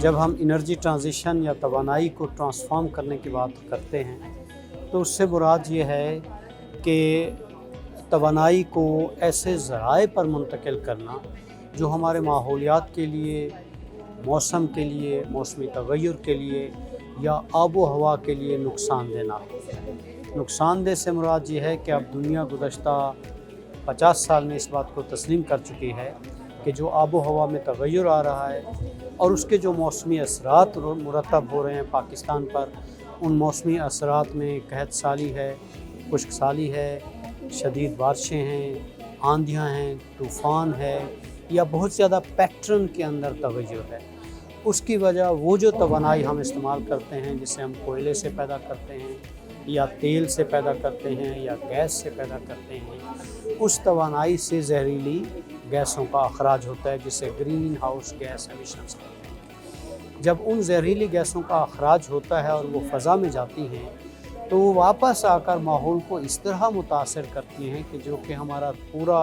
जब हम energy transition या तवानाई को ट्रांसफॉर्म करने की बात करते हैं तो उससे मुराद ये है कि तवानाई को ऐसे ज़राए पर मुंतकिल करना जो हमारे माहौलियात के लिए, मौसम के लिए, मौसमी तगय्युर के लिए या आबो हवा के लिए नुकसानदेह ना हो। नुकसानदेह से मुराद ये है कि अब दुनिया गुज़श्ता 50 साल में इस बात को तस्लीम कर चुकी है कि जो आबो हवा में तगय्युर आ रहा है और उसके जो मौसमी असरात मुरतब हो रहे हैं पाकिस्तान पर, उन मौसमी असरात में कहत साली है, खुश्क साली है, शदीद बारिशें हैं, आंधियाँ हैं, तूफ़ान है या बहुत ज़्यादा पैटर्न के अंदर तगय्युर है। उसकी वजह वो जो तवानाई हम इस्तेमाल करते हैं, जिसे हम कोयले से पैदा करते हैं या तेल से पैदा करते हैं या गैस से पैदा करते हैं, उस तवानाई से जहरीली गैसों का अखराज होता है जिसे ग्रीन हाउस गैस एमिशंस कहते हैं। जब उन जहरीली गैसों का अखराज होता है और वो फ़ज़ा में जाती हैं तो वो वापस आकर माहौल को इस तरह मुतासर करती हैं कि जो कि हमारा पूरा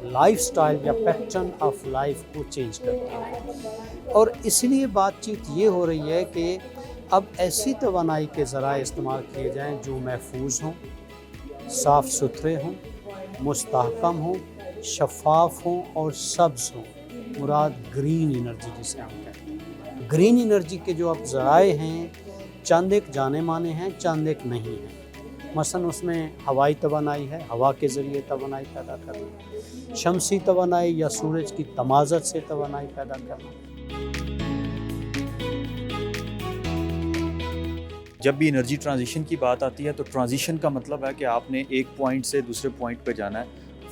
लाइफस्टाइल या पैटर्न ऑफ लाइफ को चेंज करती हैं। और इसलिए बातचीत ये हो रही है कि अब ऐसी तवानाई के ज़राए इस्तेमाल किए जाएँ जो महफूज हों, साफ़ सुथरे हों, मुस्तहकम हों, शफ़ाफ़ हों और सब्ज़ हों। मुराद ग्रीन एनर्जी जिसे हम कहते हैं। ग्रीन एनर्जी के जो अब ज़राए हैं चंद एक जाने माने हैं, चंद एक नहीं हैं। मसलन उसमें हवाई तवानाई है, हवा के ज़रिए तवानाई पैदा करना, शमसी तवानाई या सूरज की तमाज़त से तवानाई पैदा करना। जब भी एनर्जी ट्रांजिशन की बात आती है तो ट्रांजिशन का मतलब है कि आपने एक पॉइंट से दूसरे पॉइंट पे जाना है,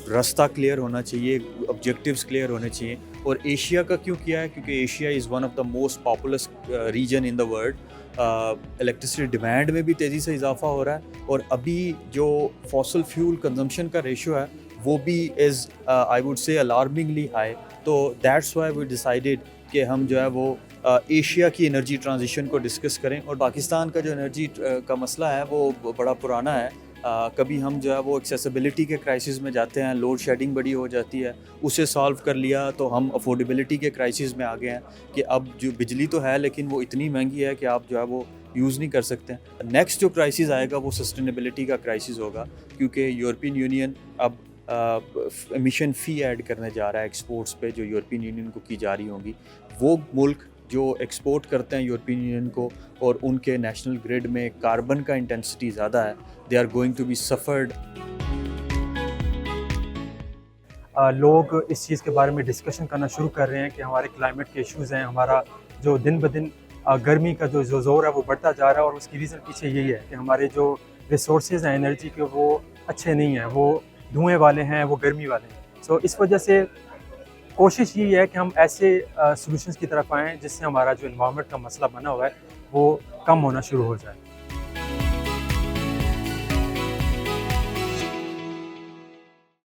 रास्ता क्लियर होना चाहिए, ऑब्जेक्टिव्स क्लियर होने चाहिए। और एशिया का क्यों किया है? क्योंकि Asia is one of the most populous region in the world. Electricity demand में भी तेज़ी से इजाफा हो रहा है और अभी जो फॉसल फ्यूल कंजम्पशन का रेशियो है वो भी is I would say alarmingly high. तो दैट्स व्हाई वी डिसाइडेड कि हम जो है वो एशिया की एनर्जी ट्रांजिशन को डिस्कस करें। और पाकिस्तान का जो एनर्जी का मसला है वो बड़ा पुराना है। कभी हम जो है वो एक्सेसिबिलिटी के क्राइसिस में जाते हैं, लोड शेडिंग बड़ी हो जाती है, उसे सॉल्व कर लिया तो हम अफोर्डेबिलिटी के क्राइसिस में आ गए हैं कि अब जो बिजली तो है लेकिन वो इतनी महंगी है कि आप जो है वो यूज़ नहीं कर सकते हैं। नेक्स्ट जो क्राइसिस आएगा वो सस्टेनेबिलिटी का क्राइसिस होगा, क्योंकि यूरोपियन यूनियन अब एमिशन फ़ी ऐड करने जा रहा है एक्सपोर्ट्स पे जो यूरोपियन यूनियन को की जा रही होंगी। वो मुल्क जो एक्सपोर्ट करते हैं यूरोपियन यूनियन को और उनके नेशनल ग्रिड में कार्बन का इंटेंसिटी ज़्यादा है, they are going to be suffered. लोग इस चीज़ के बारे में डिस्कशन करना शुरू कर रहे हैं कि हमारे क्लाइमेट के इश्यूज़ हैं, हमारा जो दिन ब दिन गर्मी का जो ज़ोर है वो बढ़ता जा रहा है। और उसकी रीज़न पीछे यही है कि हमारे जो रिसोर्सेज हैं एनर्जी के वो अच्छे नहीं हैं, वो धुएँ वाले हैं, वो गर्मी वाले हैं। सो इस वजह से कोशिश यही है कि हम ऐसे सॉल्यूशंस की तरफ आएँ जिससे हमारा जो एनवायरनमेंट का मसला बना हुआ है वो कम होना शुरू हो जाए।